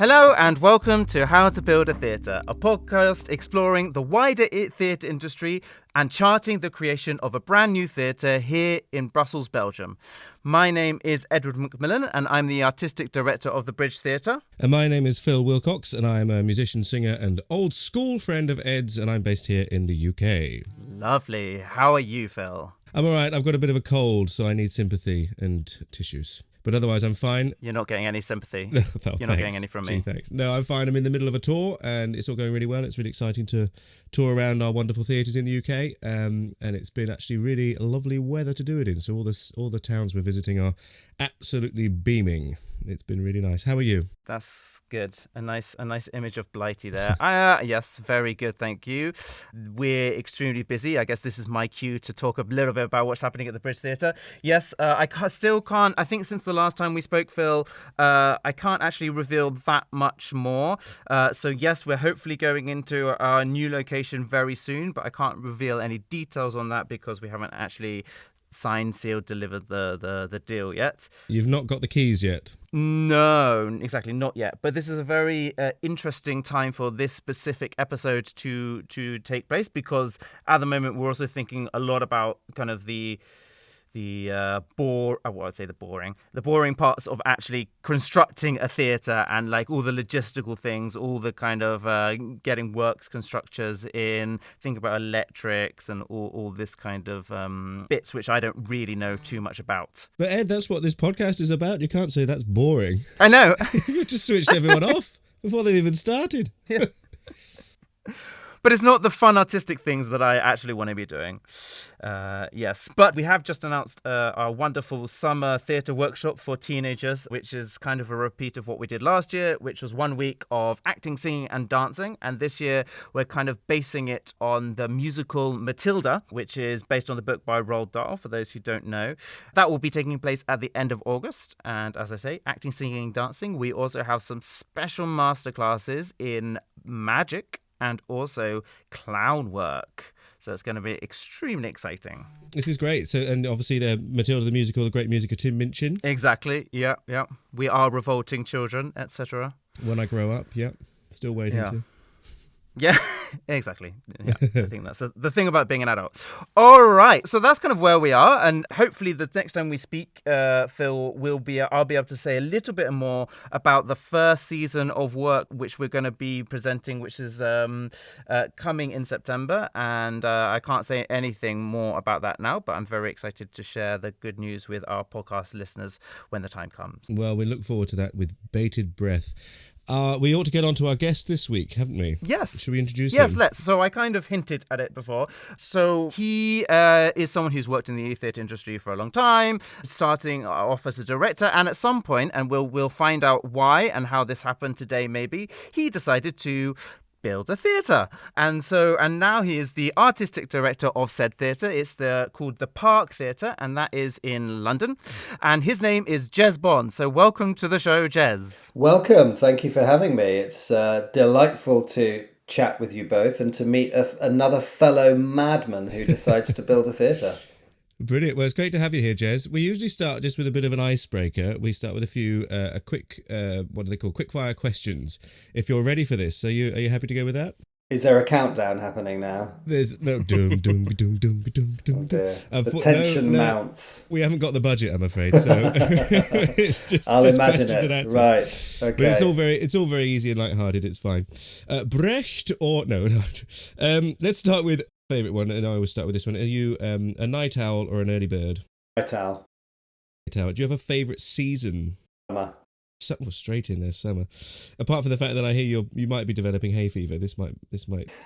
Hello and welcome to How to Build a Theatre, a podcast exploring the wider theatre industry and charting the creation of a brand new theatre here in Brussels, Belgium. My name is Edward Macmillan and I'm the Artistic Director of the Bridge Theatre. And my name is Phil Wilcox and I'm a musician, singer and old school friend of Ed's, and I'm based here in the UK. Lovely. How are you, Phil? I'm alright, I've got a bit of a cold, so I need sympathy and tissues. But otherwise, I'm fine. You're not getting any sympathy. No, You're not getting any from me. Thanks. No, I'm fine. I'm in the middle of a tour, and it's all going really well. It's really exciting to tour around our wonderful theatres in the UK, and it's been actually really lovely weather to do it in. So all the towns we're visiting are absolutely beaming. It's been really nice. How are you? That's good. A nice image of Blighty there. Yes, very good. Thank you. We're extremely busy. I guess this is my cue to talk a little bit about what's happening at the Bridge Theatre. Yes, still can't. I think since the last time we spoke, Phil, I can't actually reveal that much more. So yes, we're hopefully going into our new location very soon, but I can't reveal any details on that because we haven't actually signed, sealed, delivered the deal yet. You've not got the keys yet? No, exactly, not yet. But this is a very interesting time for this specific episode to take place because at the moment we're also thinking a lot about kind of the boring parts of actually constructing a theatre and like all the logistical things, all the kind of getting works constructors in, think about electrics and all this kind of bits which I don't really know too much about. But Ed, that's what this podcast is about. You can't say that's boring. I know. You've just switched everyone off before they've even started. Yeah. But it's not the fun artistic things that I actually want to be doing. Yes, but we have just announced our wonderful summer theatre workshop for teenagers, which is kind of a repeat of what we did last year, which was 1 week of acting, singing and dancing. And this year we're kind of basing it on the musical Matilda, which is based on the book by Roald Dahl, for those who don't know. That will be taking place at the end of August. And as I say, acting, singing and dancing. We also have some special masterclasses in magic and also clown work. So it's going to be extremely exciting. This is great. So, and obviously the Matilda the musical, the great music of Tim Minchin. Exactly. Yeah. We are revolting children, etc. When I grow up, still waiting to. Yeah, exactly. Yeah, I think that's the thing about being an adult. All right, so that's kind of where we are, and hopefully the next time we speak, Phil, I'll be able to say a little bit more about the first season of work which we're going to be presenting, which is coming in September, and I can't say anything more about that now, but I'm very excited to share the good news with our podcast listeners when the time comes. Well, we look forward to that with bated breath. We ought to get on to our guest this week, haven't we? Yes. Should we introduce him? Yes, let's. So I kind of hinted at it before. So he is someone who's worked in the theatre industry for a long time, starting off as a director, and at some point, and we'll find out why and how this happened today maybe, he decided to build a theatre. And now he is the artistic director of said theatre. It's called the Park Theatre, and that is in London. And his name is Jez Bond. So welcome to the show, Jez. Welcome. Thank you for having me. It's delightful to chat with you both and to meet another fellow madman who decides to build a theatre. Brilliant. Well, it's great to have you here, Jez. We usually start just with a bit of an icebreaker. We start with a few quick, what do they call, quick-fire questions. If you're ready for this, are you happy to go with that? Is there a countdown happening now? There's no doom, doom, doom, doom, doom, doom. The tension mounts. We haven't got the budget, I'm afraid. So it's just imagine questions and answers. Right. Okay. But it's all very easy and light-hearted. It's fine. Brecht or no? Let's start with favourite one, and I always start with this one. Are you a night owl or an early bird? Night owl. Night owl. Do you have a favourite season? Summer. Straight in there, summer. Apart from the fact that I hear you might be developing hay fever, this might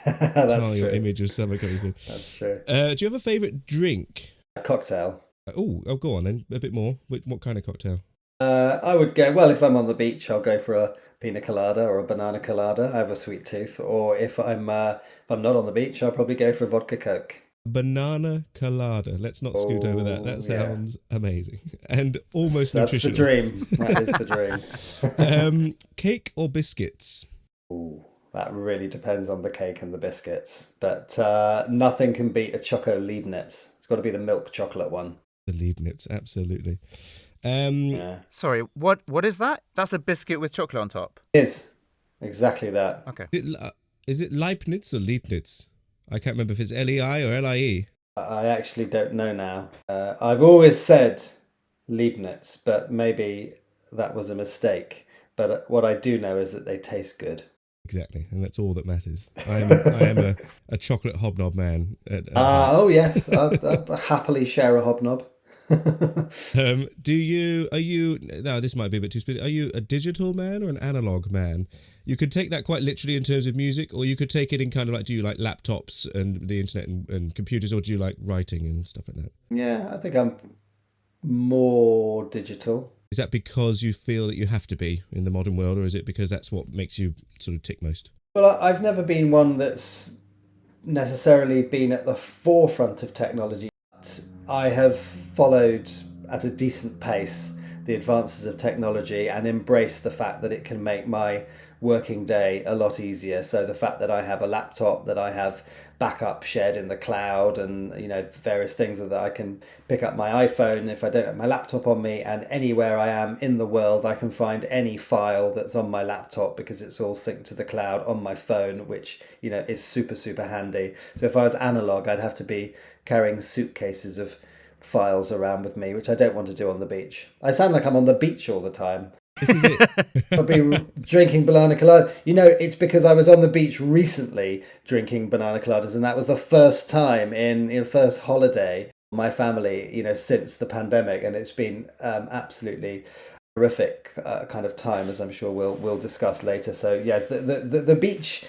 tell your image of summer coming through. That's true. Do you have a favourite drink? A cocktail. Oh, go on then. A bit more. What kind of cocktail? I would go. Well, if I'm on the beach, I'll go for a pina colada or a banana colada. I have a sweet tooth. Or if I'm not on the beach, I'll probably go for a vodka coke. Banana colada. Let's not scoot over that. That sounds amazing and almost nutritional. That is the dream. Cake or biscuits? Ooh, that really depends on the cake and the biscuits. But nothing can beat a Choco Leibniz. It's got to be the milk chocolate one. The Leibniz, absolutely. Yeah. Sorry, what is that? That's a biscuit with chocolate on top. It is exactly that. Okay. Is it Leibniz or Leibniz? I can't remember if it's Lei or Lie. I actually don't know now. I've always said Leibniz, but maybe that was a mistake. But what I do know is that they taste good. Exactly, and that's all that matters. I am a chocolate hobnob man at heart. Oh yes, I'll happily share a hobnob. Are you, now this might be a bit too specific, are you a digital man or an analog man? You could take that quite literally in terms of music, or you could take it in kind of like, do you like laptops and the internet and computers, or do you like writing and stuff like that? Yeah, I think I'm more digital. Is that because you feel that you have to be in the modern world, or is it because that's what makes you sort of tick most? Well, I've never been one that's necessarily been at the forefront of technology. But I have followed at a decent pace the advances of technology and embraced the fact that it can make my working day a lot easier. So the fact that I have a laptop, that I have backup shared in the cloud, and various things that I can pick up my iPhone if I don't have my laptop on me, and anywhere I am in the world I can find any file that's on my laptop because it's all synced to the cloud on my phone, which is super handy. So if I was analog, I'd have to be carrying suitcases of files around with me, which I don't want to do on the beach. I sound like I'm on the beach all the time. This is it. I'll be drinking banana colada. It's because I was on the beach recently drinking banana coladas, and that was the first time in first holiday my family, since the pandemic, and it's been absolutely horrific kind of time, as I'm sure we'll discuss later. So yeah, the beach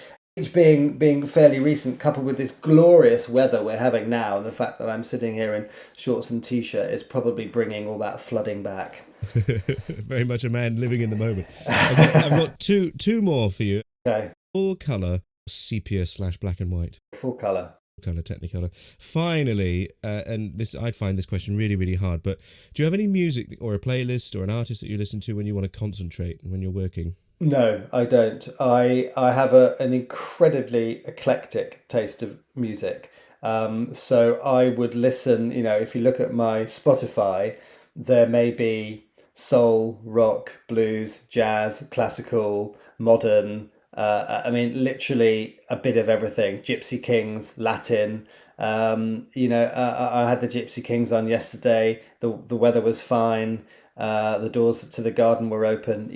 being fairly recent, coupled with this glorious weather we're having now, and the fact that I'm sitting here in shorts and t-shirt is probably bringing all that flooding back. Very much a man living in the moment. I've got two more for you. Okay. Full colour, sepia / black and white. Full colour. Colour, Technicolor. Finally, and this, I'd find this question really hard, but do you have any music or a playlist or an artist that you listen to when you want to concentrate when you're working? No, I don't. I have an incredibly eclectic taste of music. So I would listen, if you look at my Spotify, there may be soul, rock, blues, jazz, classical, modern. Literally a bit of everything. Gypsy Kings, Latin. I had the Gypsy Kings on yesterday. The weather was fine. The doors to the garden were open.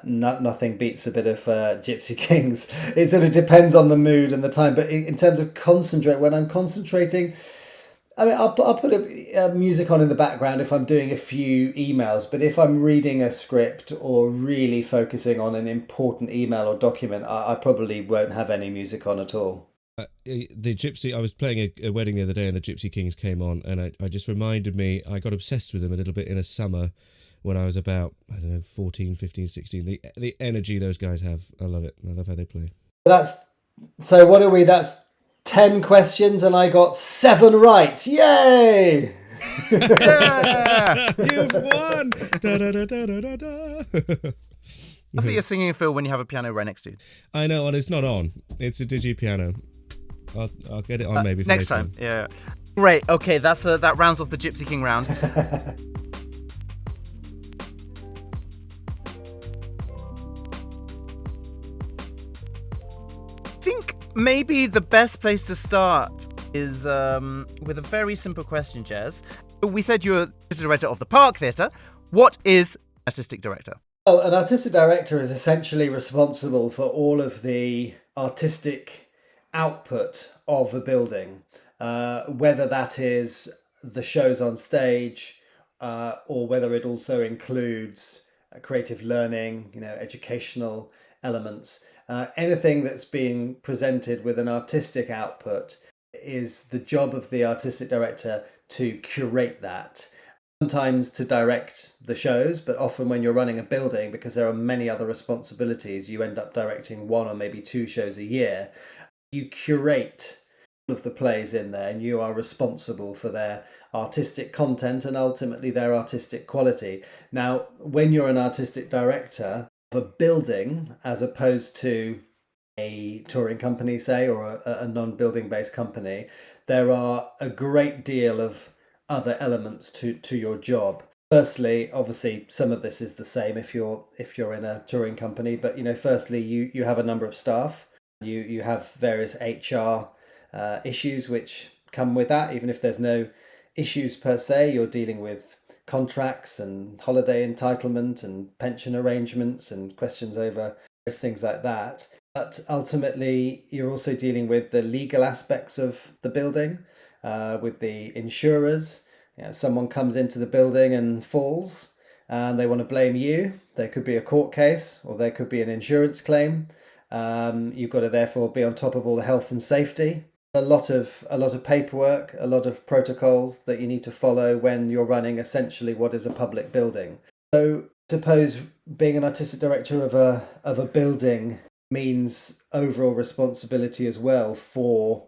Nothing beats a bit of Gypsy Kings. It sort of depends on the mood and the time. But in terms of concentrate, when I'm concentrating, I'll put a music on in the background if I'm doing a few emails. But if I'm reading a script or really focusing on an important email or document, I probably won't have any music on at all. The Gypsy, I was playing a wedding the other day and the Gypsy Kings came on, and I just reminded me, I got obsessed with them a little bit in a summer when I was about, 14, 15, 16. The energy those guys have, I love it. I love how they play. So what are we? That's 10 questions and I got 7 right. Yay! Yeah! You've won! Da, da, da, da, da, da. I think you're singing, Phil, when you have a piano right next to you. I know, and it's not on. It's a digi piano. I'll get it on maybe for next later time. Yeah. Great. Okay, that rounds off the Gypsy King round. I think maybe the best place to start is with a very simple question, Jez. We said you're the director of the Park Theatre. What is artistic director? Well, an artistic director is essentially responsible for all of the artistic output of a building, whether that is the shows on stage, or whether it also includes creative learning, educational elements. Anything that's being presented with an artistic output is the job of the artistic director to curate that. Sometimes to direct the shows, but often when you're running a building, because there are many other responsibilities, you end up directing 1 or maybe 2 shows a year. You curate all of the plays in there, and you are responsible for their artistic content and ultimately their artistic quality. Now, when you're an artistic director of a building, as opposed to a touring company, say, or a non-building based company, there are a great deal of other elements to your job. Firstly, obviously, some of this is the same if you're in a touring company, but firstly, you have a number of staff. You have various HR issues which come with that. Even if there's no issues per se, you're dealing with contracts and holiday entitlement and pension arrangements and questions over things like that. But ultimately, you're also dealing with the legal aspects of the building, with the insurers. Someone comes into the building and falls and they want to blame you. There could be a court case or there could be an insurance claim. You've got to therefore be on top of all the health and safety. A lot of paperwork, a lot of protocols that you need to follow when you're running essentially what is a public building. So suppose being an artistic director of a building means overall responsibility as well for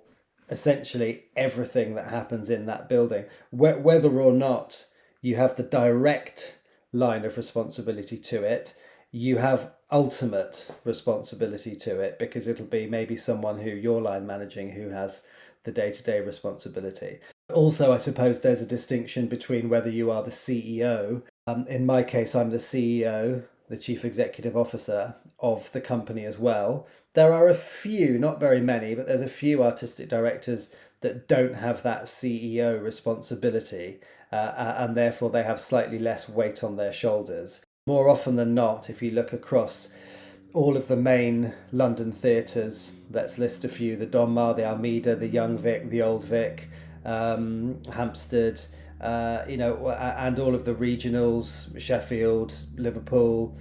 essentially everything that happens in that building, whether or not you have the direct line of responsibility to it, you have ultimate responsibility to it, because it'll be maybe someone who you're line managing who has the day-to-day responsibility. Also, I suppose there's a distinction between whether you are the CEO. In my case, I'm the CEO, the Chief Executive Officer of the company as well. There are a few, not very many, but there's a few artistic directors that don't have that CEO responsibility, and therefore they have slightly less weight on their shoulders. More often than not, if you look across all of the main London theatres, let's list a few: the Donmar, the Almeida, the Young Vic, the Old Vic, Hampstead, and all of the regionals, Sheffield, Liverpool,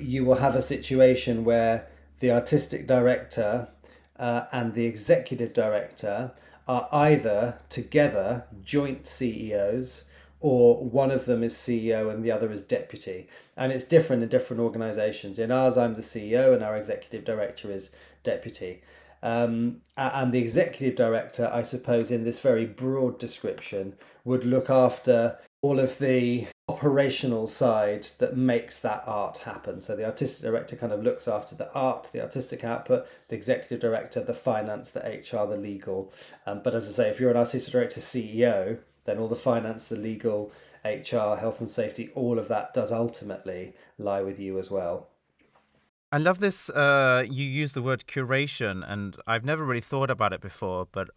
you will have a situation where the artistic director and the executive director are either together joint CEOs, or one of them is CEO and the other is deputy. And it's different in different organizations. In ours, I'm the CEO and our executive director is deputy. And the executive director, I suppose, in this very broad description, would look after all of the operational side that makes that art happen. So the artistic director kind of looks after the art, the artistic output, the executive director, the finance, the HR, the legal. But as I say, if you're an artistic director CEO, then all the finance, the legal, HR, health and safety, all of that does ultimately lie with you as well. I love this. You use the word curation, and I've never really thought about it before. But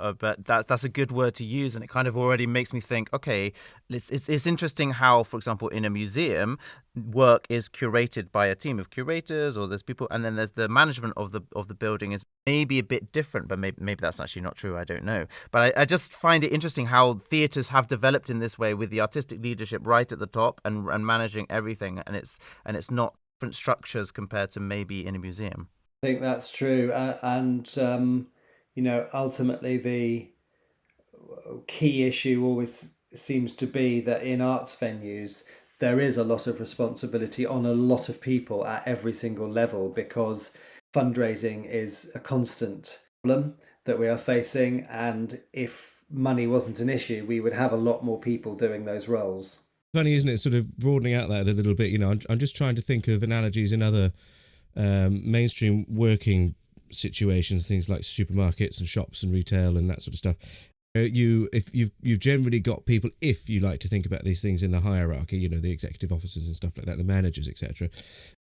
that's a good word to use, and it kind of already makes me think. Okay, it's interesting how, for example, in a museum, work is curated by a team of curators, or there's people, and then there's the management of the building is maybe a bit different. But maybe that's actually not true. I don't know. But I just find it interesting how theatres have developed in this way, with the artistic leadership right at the top and managing everything, and it's not different structures compared to maybe in a museum. I think that's true, and ultimately the key issue always seems to be that in arts venues there is a lot of responsibility on a lot of people at every single level, because fundraising is a constant problem that we are facing, and if money wasn't an issue, we would have a lot more people doing those roles. Funny, isn't it? Sort of broadening out that a little bit. I'm just trying to think of analogies in other mainstream working situations, things like supermarkets and shops and retail and that sort of stuff. If you've generally got people, if you like to think about these things in the hierarchy, the executive officers and stuff like that, the managers, etc.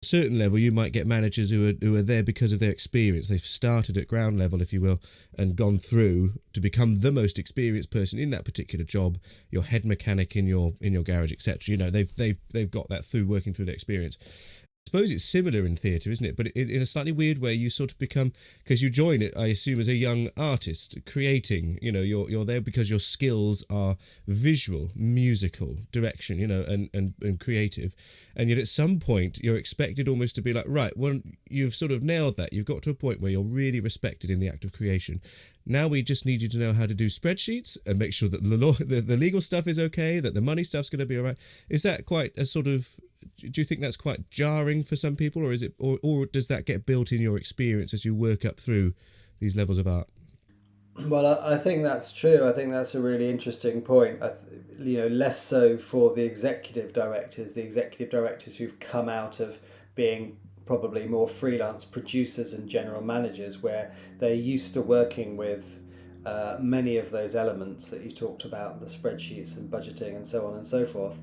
A certain level, you might get managers who are there because of their experience. They've started at ground level, if you will, and gone through to become the most experienced person in that particular job, your head mechanic in your garage, etc. They've got that through working through their experience. I suppose it's similar in theatre, isn't it? But in a slightly weird way, you sort of become, because you join it, I assume, as a young artist, creating. You're there because your skills are visual, musical, direction, and creative. And yet at some point, you're expected almost to be like, right, well, you've sort of nailed that. You've got to a point where you're really respected in the act of creation. Now we just need you to know how to do spreadsheets and make sure that the legal stuff is okay, that the money stuff's going to be all right. Is that quite a sort of... Do you think that's quite jarring for some people, or is it, or does that get built in your experience as you work up through these levels of art? Well, I think that's true. I think that's a really interesting point. Less so for the executive directors who've come out of being probably more freelance producers and general managers, where they're used to working with many of those elements that you talked about, the spreadsheets and budgeting and so on and so forth.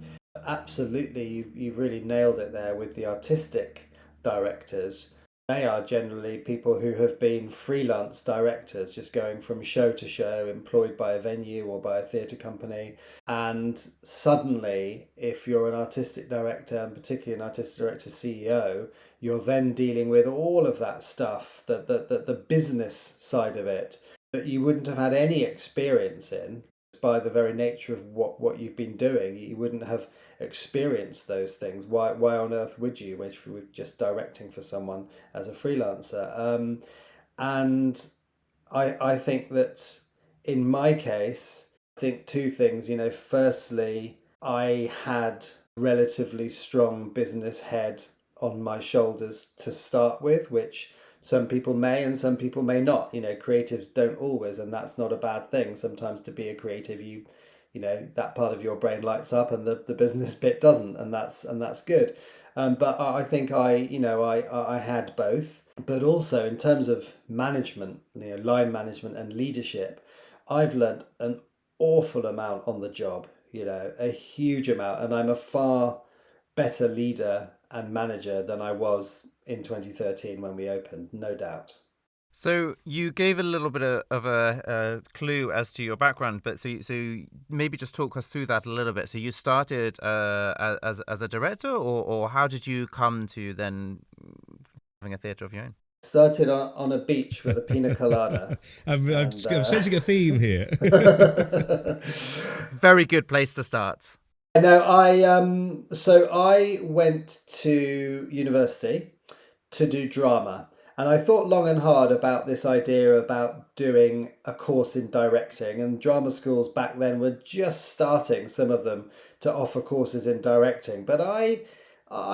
Absolutely, you really nailed it there with the artistic directors. They are generally people who have been freelance directors, just going from show to show, employed by a venue or by a theatre company. And suddenly, if you're an artistic director, and particularly an artistic director CEO, you're then dealing with all of that stuff, the business side of it, that you wouldn't have had any experience in by the very nature of what you've been doing. You wouldn't have experienced those things. Why on earth would you if you were just directing for someone as a freelancer? And I think that in my case, I think two things. Firstly, I had relatively strong business head on my shoulders to start with, which some people may and some people may not. Creatives don't always, and that's not a bad thing. Sometimes to be a creative, that part of your brain lights up and the business bit doesn't, and that's good. But I think I had both. But also in terms of management, line management and leadership, I've learnt an awful amount on the job. A huge amount, and I'm a far better leader and manager than I was in 2013 when we opened, no doubt. So you gave a little bit of a clue as to your background, but so maybe just talk us through that a little bit. So you started as a director, or how did you come to then having a theatre of your own? Started on a beach with a pina colada. I'm sensing a theme here. Very good place to start. No, I went to university to do drama. And I thought long and hard about this idea about doing a course in directing. And drama schools back then were just starting, some of them, to offer courses in directing. But I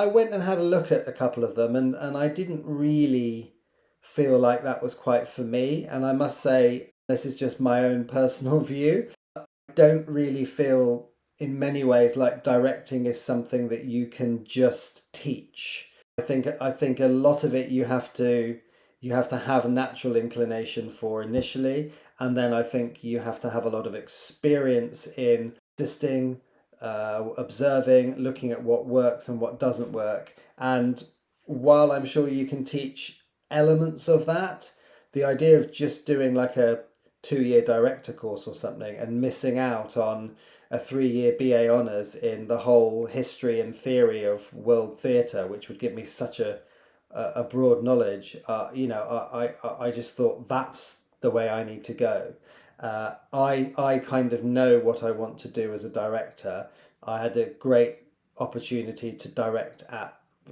went and had a look at a couple of them, and I didn't really feel like that was quite for me. And I must say, this is just my own personal view. I don't really feel in many ways like directing is something that you can just teach. I think a lot of it you have to have a natural inclination for initially, and then I think you have to have a lot of experience in assisting, observing, looking at what works and what doesn't work. And while I'm sure you can teach elements of that, the idea of just doing like a 2-year director course or something and missing out on a 3-year BA honours in the whole history and theory of world theatre, which would give me such a broad knowledge. I just thought that's the way I need to go. I kind of know what I want to do as a director. I had a great opportunity to direct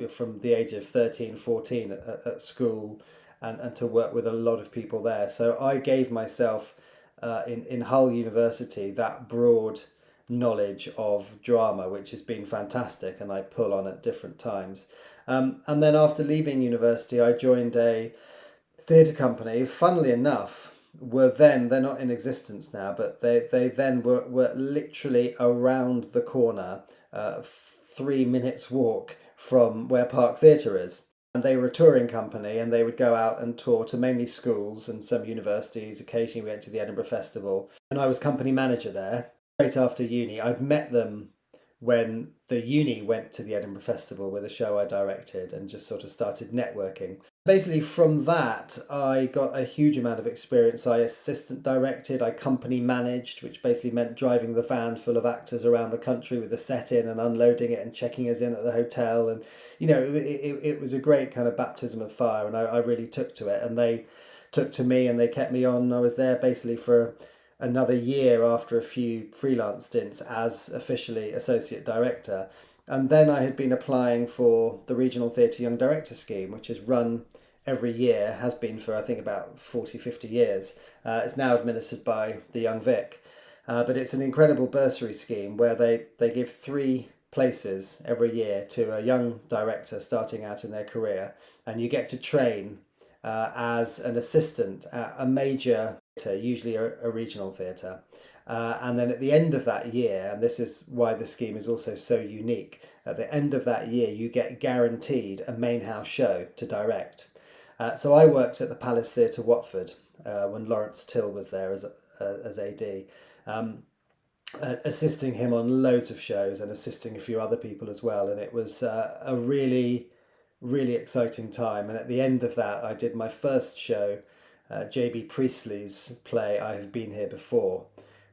from the age of 13, 14 at school, and to work with a lot of people there. So I gave myself in Hull University that broad knowledge of drama, which has been fantastic, and I pull on at different times. And then after leaving university, I joined a theatre company. Funnily enough, they're not in existence now, but they then were literally around the corner, 3 minutes walk from where Park Theatre is. And they were a touring company, and they would go out and tour to mainly schools and some universities. Occasionally we went to the Edinburgh Festival, and I was company manager there. Straight after uni, I'd met them when the uni went to the Edinburgh Festival with a show I directed, and just sort of started networking. Basically, from that, I got a huge amount of experience. I assistant directed, I company managed, which basically meant driving the van full of actors around the country with the set in and unloading it and checking us in at the hotel. And, it was a great kind of baptism of fire, and I really took to it. And they took to me and they kept me on. I was there basically for another year after a few freelance stints as officially associate director. And then I had been applying for the Regional Theatre Young Director Scheme, which is run every year, has been for I think about 40, 50 years. It's now administered by the Young Vic. But it's an incredible bursary scheme where they give 3 places every year to a young director starting out in their career. And you get to train as an assistant at a major theatre, usually a regional theatre. And then at the end of that year, and this is why the scheme is also so unique, at the end of that year you get guaranteed a main house show to direct. So I worked at the Palace Theatre Watford when Lawrence Till was there as AD. assisting him on loads of shows and assisting a few other people as well. And it was a really, really exciting time. And at the end of that, I did my first show, J.B. Priestley's play, I Have Been Here Before,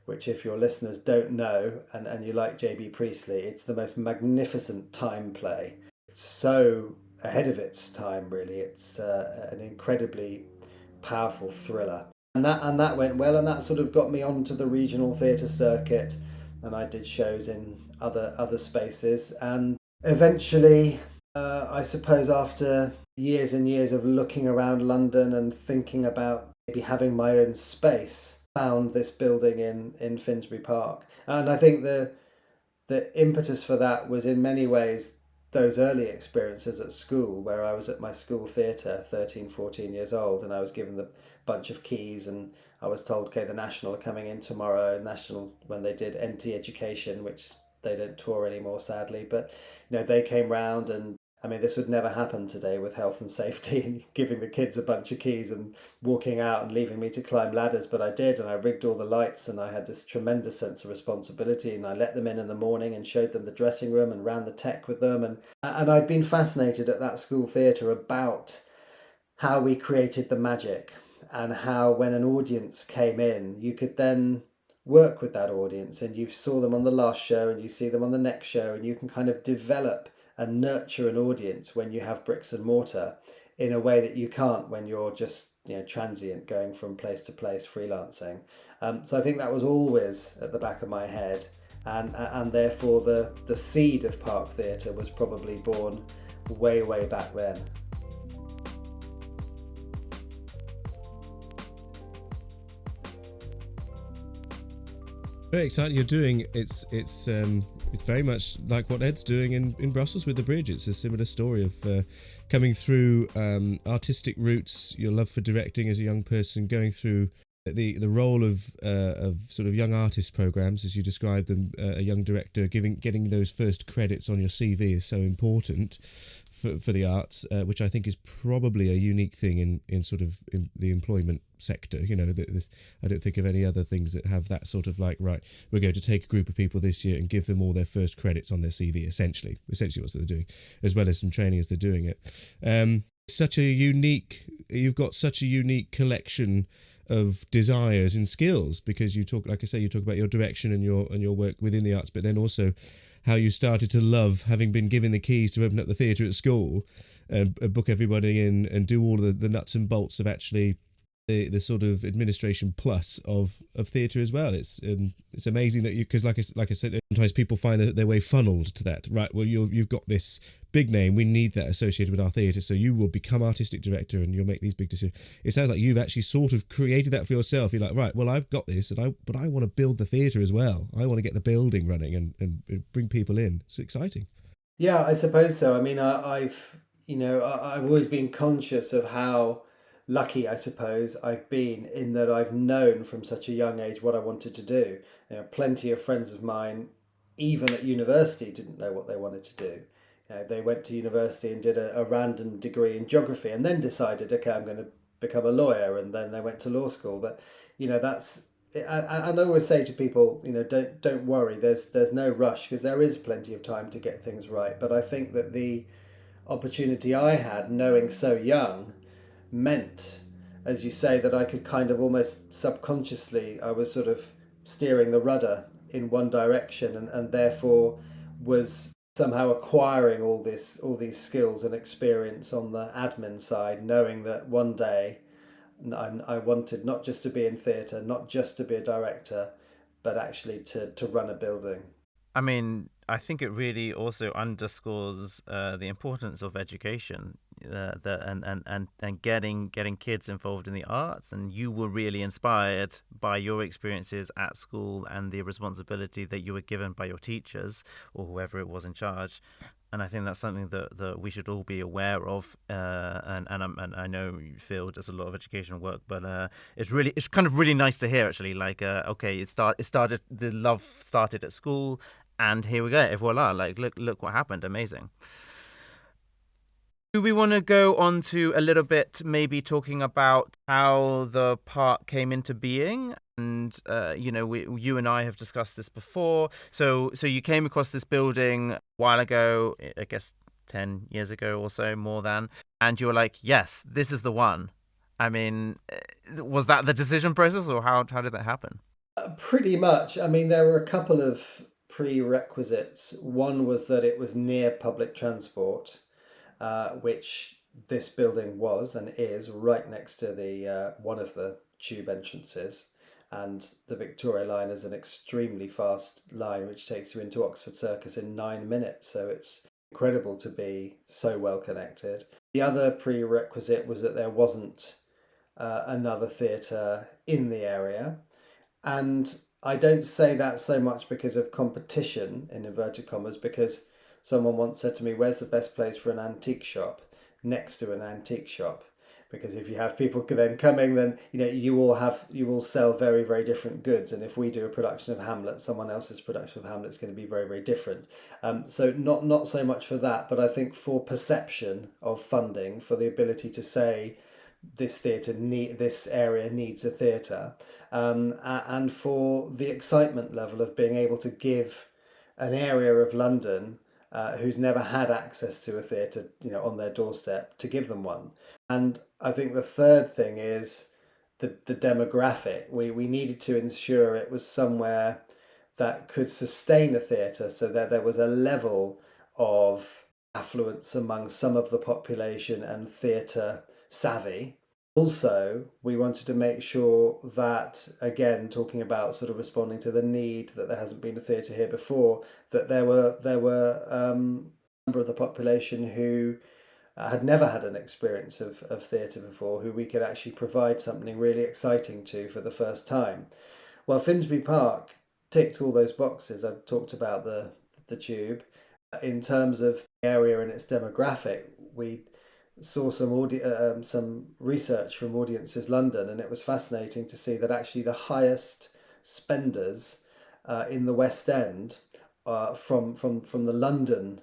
which if your listeners don't know and you like J.B. Priestley, it's the most magnificent time play. It's so ahead of its time, really. It's an incredibly powerful thriller. And that went well, and that sort of got me onto the regional theatre circuit, and I did shows in other spaces, and eventually, I suppose after years and years of looking around London and thinking about maybe having my own space, found this building in Finsbury Park, and I think the impetus for that was in many ways those early experiences at school, where I was at my school theatre, 13, 14 years old, and I was given the bunch of keys, and I was told, okay, the National are coming in tomorrow. National, when they did NT Education, which they don't tour anymore, sadly, but they came round, and I mean, this would never happen today with health and safety and giving the kids a bunch of keys and walking out and leaving me to climb ladders. But I did, and I rigged all the lights, and I had this tremendous sense of responsibility. And I let them in the morning and showed them the dressing room and ran the tech with them. And I'd been fascinated at that school theatre about how we created the magic and how when an audience came in, you could then work with that audience, and you saw them on the last show and you see them on the next show, and you can kind of develop and nurture an audience when you have bricks and mortar in a way that you can't when you're just transient, going from place to place, freelancing. So I think that was always at the back of my head, and therefore the seed of Park Theatre was probably born way back then. Very exciting. You're doing it's very much like what Ed's doing in Brussels with the bridge. It's a similar story of coming through artistic roots, your love for directing as a young person, going through the role of sort of young artist programs, as you described them. A young director getting those first credits on your CV is so important for the arts, which I think is probably a unique thing in sort of in the employment sector. I don't think of any other things that have that sort of like, right, we're going to take a group of people this year and give them all their first credits on their CV, essentially what they're doing, as well as some training as they're doing it. You've got such a unique collection of desires and skills, because you talk about your direction and your work within the arts, but then also how you started to love having been given the keys to open up the theatre at school, book everybody in and do all the nuts and bolts of actually the sort of administration plus of theatre as well. It's amazing that because like I said, sometimes people find their way funneled to that. Right, well you've got this big name, we need that associated with our theatre, so you will become artistic director and you'll make these big decisions. It sounds like you've actually sort of created that for yourself. You're like, right, well I've got this, but I want to build the theatre as well. I want to get the building running and bring people in. It's exciting. Yeah, I suppose so. I mean, I've always been conscious of how lucky, I suppose, I've been in that I've known from such a young age what I wanted to do. Plenty of friends of mine, even at university, didn't know what they wanted to do. They went to university and did a random degree in geography and then decided, okay, I'm going to become a lawyer, and then they went to law school. But that's. And I always say to people, don't worry. There's no rush, because there is plenty of time to get things right. But I think that the opportunity I had, knowing so young, meant, as you say, that I could kind of almost subconsciously, I was sort of steering the rudder in one direction, and therefore was somehow acquiring all these skills and experience on the admin side, knowing that one day I wanted not just to be in theatre, not just to be a director, but actually to run a building. I mean, I think it really also underscores the importance of education, and getting kids involved in the arts. And you were really inspired by your experiences at school and the responsibility that you were given by your teachers or whoever it was in charge. And I think that's something that we should all be aware of. And I know Phil does a lot of educational work, but it's kind of really nice to hear, actually. Like, okay, the love started at school, and here we go, et voila! Like, look what happened. Amazing. Do we want to go on to a little bit, maybe talking about how the park came into being? And you and I have discussed this before. So you came across this building a while ago, I guess 10 years ago or so, more than, and you were like, "Yes, this is the one." I mean, was that the decision process, or how did that happen? Pretty much. I mean, there were a couple of prerequisites. One was that it was near public transport, which this building was and is right next to the one of the tube entrances. And the Victoria line is an extremely fast line which takes you into Oxford Circus in 9 minutes. So it's incredible to be so well connected. The other prerequisite was that there wasn't another theatre in the area. And I don't say that so much because of competition, in inverted commas, because someone once said to me, "Where's the best place for an antique shop?" Next to an antique shop. Because if you have people then coming, then you all sell very, very different goods. And if we do a production of Hamlet, someone else's production of Hamlet is going to be very, very different. So not so much for that, but I think for perception of funding, for the ability to say this area needs a theatre, and for the excitement level of being able to give an area of London who's never had access to a theatre, on their doorstep, to give them one. And I think the third thing is the demographic. We needed to ensure it was somewhere that could sustain a theatre, so that there was a level of affluence among some of the population and theatre savvy. Also, we wanted to make sure that, again, talking about sort of responding to the need that there hasn't been a theatre here before, that there were a number of the population who had never had an experience of theatre before, who we could actually provide something really exciting to for the first time. Well, Finsbury Park ticked all those boxes. I've talked about the tube. In terms of the area and its demographic, we saw some research from Audiences London, and it was fascinating to see that actually the highest spenders in the West End, from the London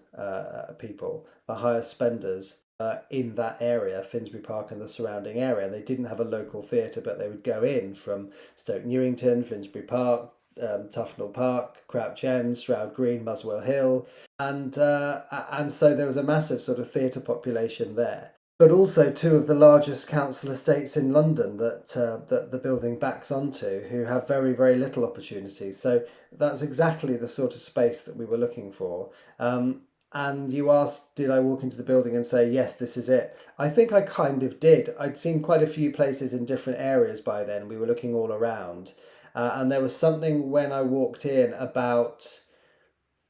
people, the highest spenders in that area, Finsbury Park and the surrounding area. They didn't have a local theatre, but they would go in from Stoke Newington, Finsbury Park, Tufnell Park, Crouch End, Stroud Green, Muswell Hill, and so there was a massive sort of theatre population there. But also two of the largest council estates in London that the building backs onto, who have very, very little opportunities. So that's exactly the sort of space that we were looking for. And you asked, did I walk into the building and say, yes, this is it? I think I kind of did. I'd seen quite a few places in different areas by then. We were looking all around. And there was something when I walked in about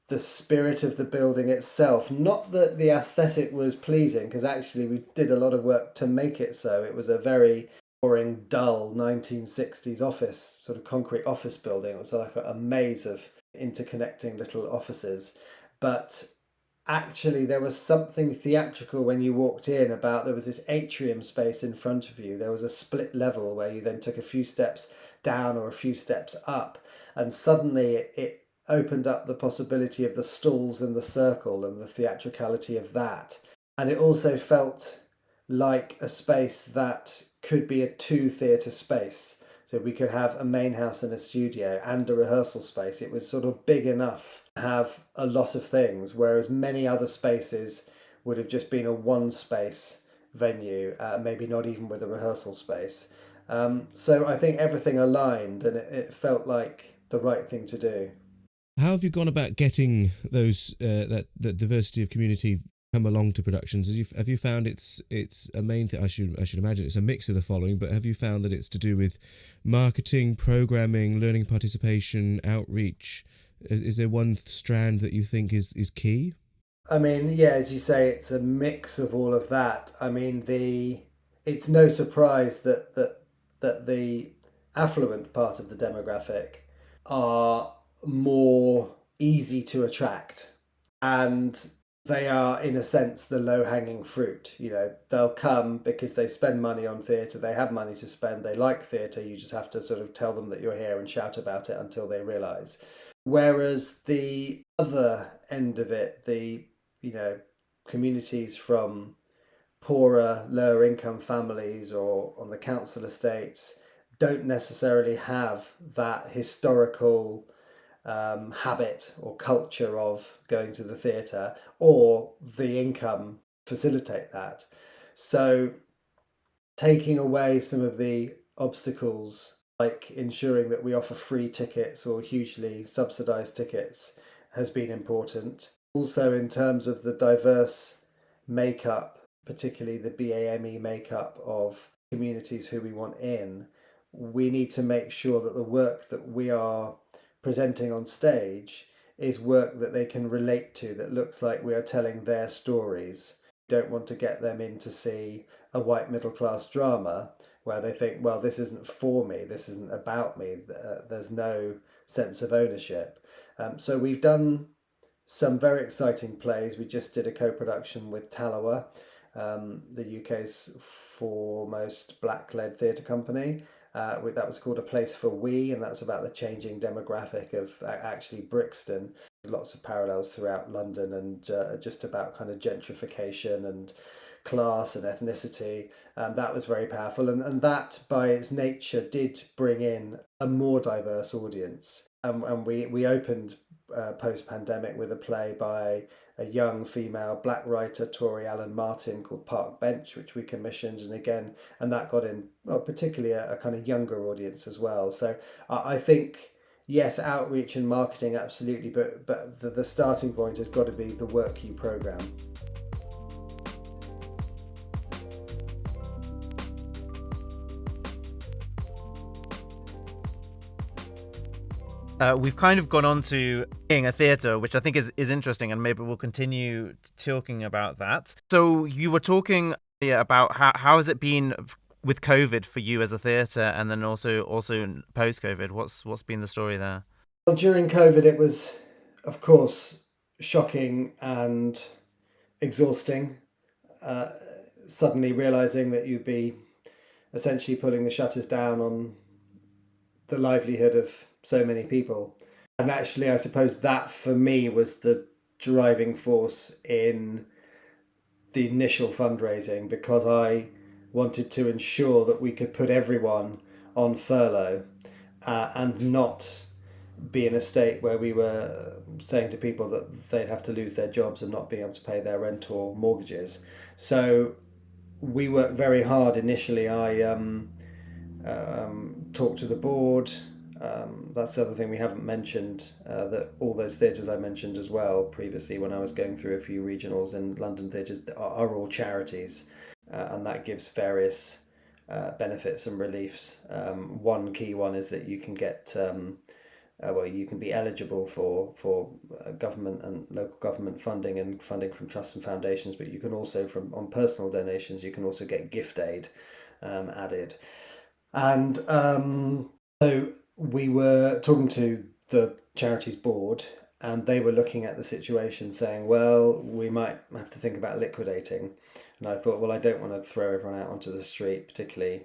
the spirit of the building itself. Not that the aesthetic was pleasing, because actually we did a lot of work to make it so. It was a very boring, dull 1960s office, sort of concrete office building. It was like a maze of interconnecting little offices. But actually there was something theatrical when you walked in about, there was this atrium space in front of you. There was a split level where you then took a few steps down or a few steps up, and suddenly it opened up the possibility of the stalls in the circle and the theatricality of that. And it also felt like a space that could be a two theatre space. So we could have a main house and a studio and a rehearsal space. It was sort of big enough to have a lot of things, whereas many other spaces would have just been a one space venue, maybe not even with a rehearsal space. So I think everything aligned, and it felt like the right thing to do. How have you gone about getting those that diversity of community come along to productions? Have you found it's a main thing? I should imagine it's a mix of the following, but have you found that it's to do with marketing, programming, learning it's outreach? Is there one strand that you think is key? I mean, yeah, as you say, it's a mix of all of that. I mean, it's no surprise that the affluent part of the demographic are more easy to attract, and they are, in a sense, the low-hanging fruit. They'll come because they spend money on theatre, they have money to spend, they like theatre. You just have to sort of tell them that you're here and shout about it until they realise. Whereas the other end of it, the communities from poorer, lower income families or on the council estates don't necessarily have that historical habit or culture of going to the theatre, or the income facilitate that. So taking away some of the obstacles, like ensuring that we offer free tickets or hugely subsidised tickets, has been important. Also, in terms of the diverse makeup, particularly the BAME makeup of communities who we want in, we need to make sure that the work that we are presenting on stage is work that they can relate to, that looks like we are telling their stories. We don't want to get them in to see a white middle class drama where they think, well, this isn't for me, this isn't about me, there's no sense of ownership. So we've done some very exciting plays. We just did a co-production with Talawa, the UK's foremost black-led theatre company. That was called A Place for We, and that's about the changing demographic of actually Brixton. Lots of parallels throughout London, and just about kind of gentrification and class and ethnicity. That was very powerful, and that by its nature did bring in a more diverse audience. And we opened post-pandemic with a play by a young female black writer, Tori Allen Martin, called Park Bench, which we commissioned, and that got in particularly a kind of younger audience as well. So I think, yes, outreach and marketing, absolutely, but the starting point has got to be the work you program. We've kind of gone on to being a theatre, which I think is interesting, and maybe we'll continue talking about that. So you were talking about how has it been with COVID for you as a theatre, and then also post-COVID. What's been the story there? Well, during COVID, it was, of course, shocking and exhausting. Suddenly realising that you'd be essentially pulling the shutters down on the livelihood of so many people. And actually, I suppose that for me was the driving force in the initial fundraising, because I wanted to ensure that we could put everyone on furlough and not be in a state where we were saying to people that they'd have to lose their jobs and not be able to pay their rent or mortgages. So we worked very hard initially. I talked to the board. That's the other thing we haven't mentioned, that all those theatres I mentioned as well previously when I was going through a few regionals and London theatres are all charities, and that gives various benefits and reliefs. One key one is that you can get you can be eligible for government and local government funding and funding from trusts and foundations, but you can also, on personal donations, you can also get gift aid added. And so we were talking to the charities board, and they were looking at the situation saying, well, we might have to think about liquidating. And I thought, well, I don't want to throw everyone out onto the street, particularly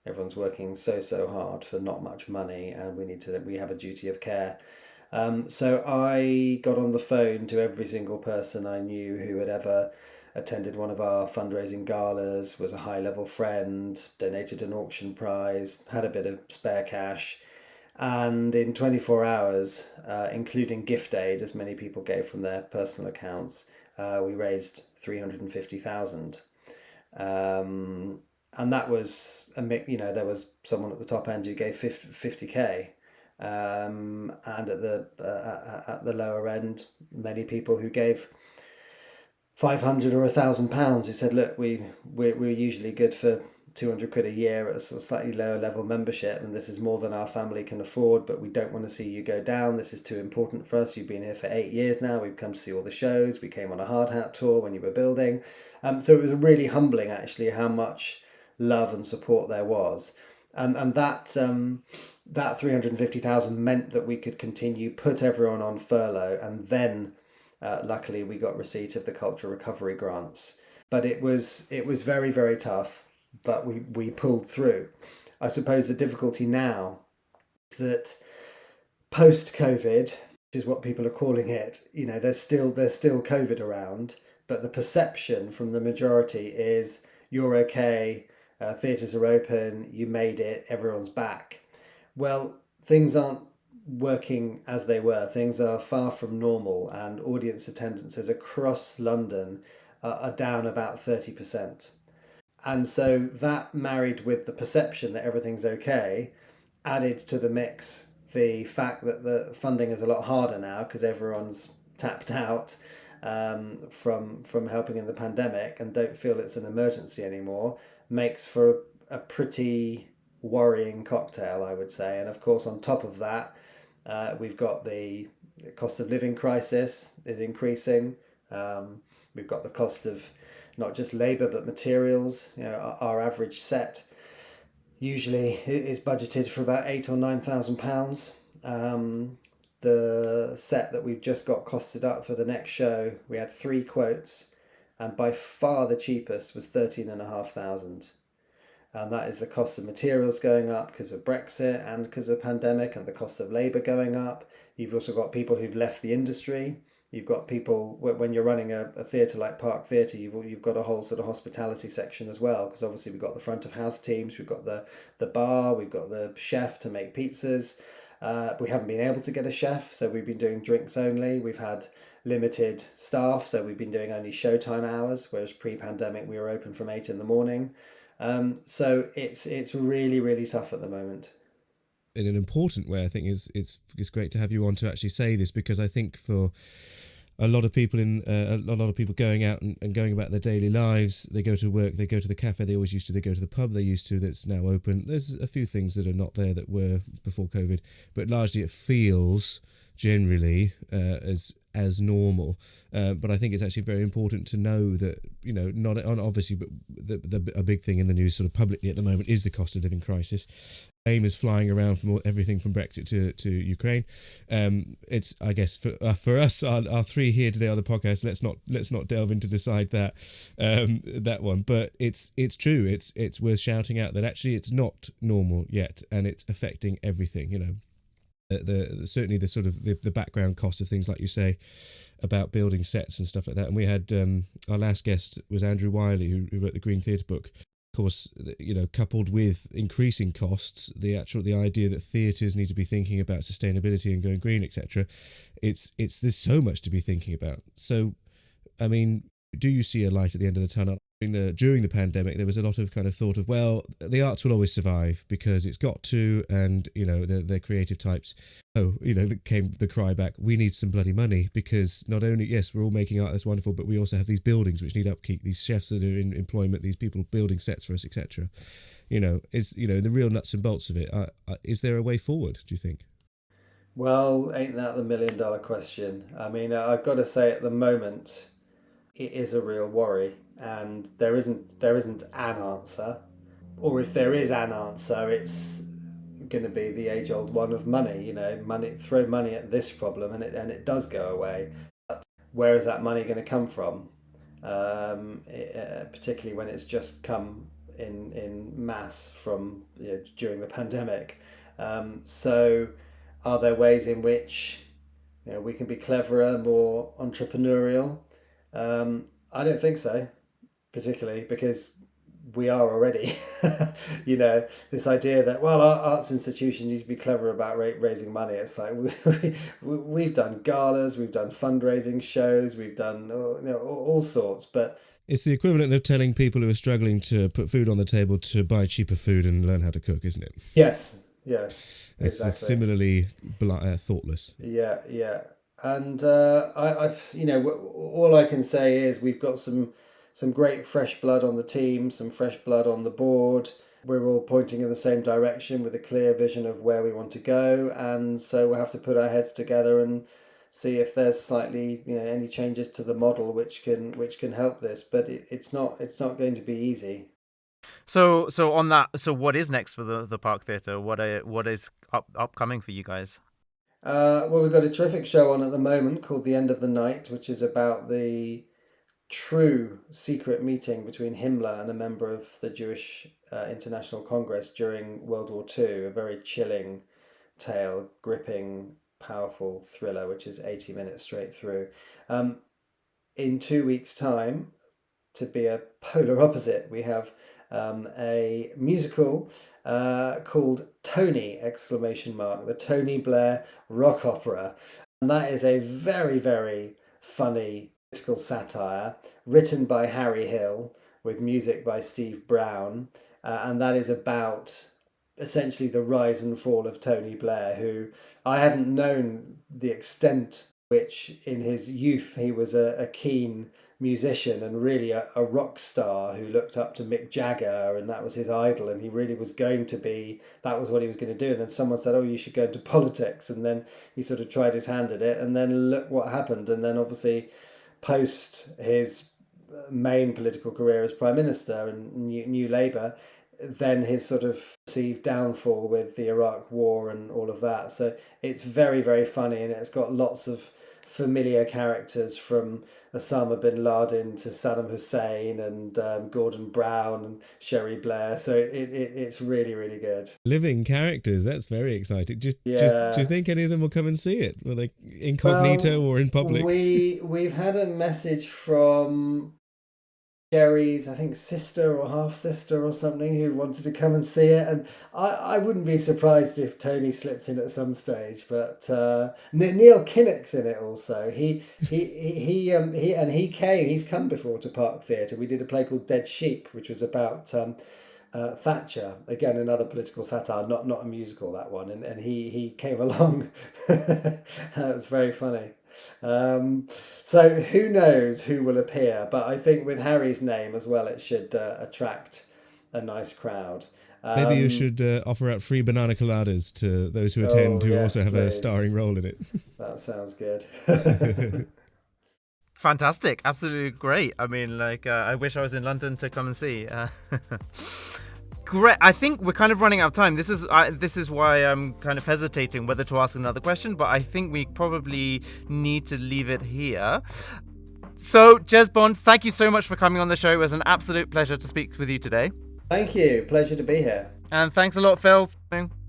everyone's working so hard for not much money, and we have a duty of care. So I got on the phone to every single person I knew who had ever attended one of our fundraising galas, was a high-level friend, donated an auction prize, had a bit of spare cash. And in 24 hours, including gift aid, as many people gave from their personal accounts, we raised 350,000. And that was there was someone at the top end who gave 50k, and at the lower end, many people who gave 500 or £1,000, who said, look, we're usually good for 200 quid a year at a sort of slightly lower level membership, and this is more than our family can afford, but we don't want to see you go down. This is too important for us. You've been here for 8 years now. We've come to see all the shows. We came on a hard hat tour when you were building. So it was really humbling, actually, how much love and support there was. And that 350,000 meant that we could continue, put everyone on furlough, and then luckily we got receipt of the cultural recovery grants. But it was very, very tough, but we pulled through. I suppose the difficulty now is that post-COVID, which is what people are calling it, there's still COVID around, but the perception from the majority is you're okay, theatres are open, you made it, everyone's back. Well, things aren't working as they were. Things are far from normal, and audience attendances across London are down about 30%. And so that, married with the perception that everything's okay, added to the mix the fact that the funding is a lot harder now because everyone's tapped out from helping in the pandemic and don't feel it's an emergency anymore, makes for a pretty worrying cocktail, I would say. And of course, on top of that, we've got the cost of living crisis is increasing. We've got the cost of not just labour but materials. Our average set usually is budgeted for about £8,000 or £9,000. The set that we've just got costed up for the next show, we had 3 quotes, and by far the cheapest was 13,500. And that is the cost of materials going up because of Brexit and because of pandemic, and the cost of labour going up. You've also got people who've left the industry. You've got people, when you're running a theatre like Park Theatre, you've got a whole sort of hospitality section as well, because obviously we've got the front of house teams, we've got the bar, we've got the chef to make pizzas. We haven't been able to get a chef, so we've been doing drinks only. We've had limited staff, so we've been doing only showtime hours, whereas pre-pandemic we were open from 8 in the morning. So it's really, really tough at the moment. In an important way, I think it's great to have you on to actually say this, because I think for a lot of people a lot of people going out and going about their daily lives, they go to work, they go to the cafe they always used to, they go to the pub they used to that's now open. There's a few things that are not there that were before COVID, but largely it feels generally as normal. But I think it's actually very important to know that, not obviously, but a big thing in the news sort of publicly at the moment is the cost of living crisis. AIM is flying around from everything from Brexit to Ukraine. It's, I guess, for us, our 3 here today on the podcast, let's not delve into decide that one. But it's true. It's worth shouting out that actually it's not normal yet, and it's affecting everything. Certainly the sort of the background cost of things, like you say, about building sets and stuff like that. And we had our last guest was Andrew Wiley, who wrote the Green Theatre book. Of course, coupled with increasing costs, the idea that theatres need to be thinking about sustainability and going green, etc. There's so much to be thinking about. So, I mean, do you see a light at the end of the tunnel? During the pandemic, there was a lot of kind of thought of, well, the arts will always survive because it's got to, and they're creative types. Came the cry back, we need some bloody money, because not only, yes, we're all making art, that's wonderful, but we also have these buildings which need upkeep, these chefs that are in employment, these people building sets for us, etc. The real nuts and bolts of it. Is there a way forward, do you think? Well, ain't that the $1 million question? I mean, I've got to say, at the moment, it is a real worry, and there isn't an answer, or if there is an answer, it's going to be the age-old one of money. Throw money at this problem, and it does go away. But where is that money going to come from? Particularly when it's just come in mass from during the pandemic. So, are there ways in which we can be cleverer, more entrepreneurial? I don't think so, particularly because we are already. This idea that, well, our arts institutions need to be clever about raising money. It's like we've done galas, we've done fundraising shows, we've done all sorts, but it's the equivalent of telling people who are struggling to put food on the table to buy cheaper food and learn how to cook, isn't it? Yes, It's exactly. Similarly thoughtless. Yeah. And all I can say is we've got some great fresh blood on the team, some fresh blood on the board. We're all pointing in the same direction with a clear vision of where we want to go, and so we'll have to put our heads together and see if there's slightly any changes to the model which can help this. But it's not going to be easy. So on that, so what is next for the Park Theatre? What is upcoming for you guys? Well, we've got a terrific show on at the moment called The End of the Night, which is about the true secret meeting between Himmler and a member of the Jewish International Congress during World War II. A very chilling tale, gripping, powerful thriller, which is 80 minutes straight through. in 2 weeks' time, to be a polar opposite, we have a musical called Tony! The Tony Blair rock opera. And that is a very, very funny political satire written by Harry Hill with music by Steve Brown. And that is about essentially the rise and fall of Tony Blair, who I hadn't known the extent which in his youth he was a keen musician and really a rock star who looked up to Mick Jagger, and that was his idol, and he really was going to be, that was what he was going to do. And then someone said, oh, you should go into politics, and then he sort of tried his hand at it, and then look what happened. And then obviously post his main political career as Prime Minister and New Labour, then his sort of perceived downfall with the Iraq War and all of that. So it's very, very funny, and it's got lots of familiar characters from Osama bin Laden to Saddam Hussein and Gordon Brown and Sherry Blair. So it's really, really good. Living characters, that's very exciting. Do you think any of them will come and see it? Will they incognito or in public? We've had a message from Sherry's, I think, sister or half sister or something, who wanted to come and see it, and I wouldn't be surprised if Tony slipped in at some stage. But Neil Kinnock's in it also. He came. He's come before to Park Theatre. We did a play called Dead Sheep, which was about Thatcher, again another political satire, not a musical, that one, and he came along. It was very funny. So who knows who will appear, but I think with Harry's name as well, it should attract a nice crowd. Maybe you should offer out free banana coladas to those who attend who also have a starring role in it. That sounds good. Fantastic. Absolutely great. I mean, I wish I was in London to come and see. Great. I think we're kind of running out of time. This is why I'm kind of hesitating whether to ask another question, but I think we probably need to leave it here. So, Jez Bond, thank you so much for coming on the show. It was an absolute pleasure to speak with you today. Thank you. Pleasure to be here. And thanks a lot, Phil.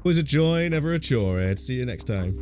Always a joy, never a chore, Ed. See you next time.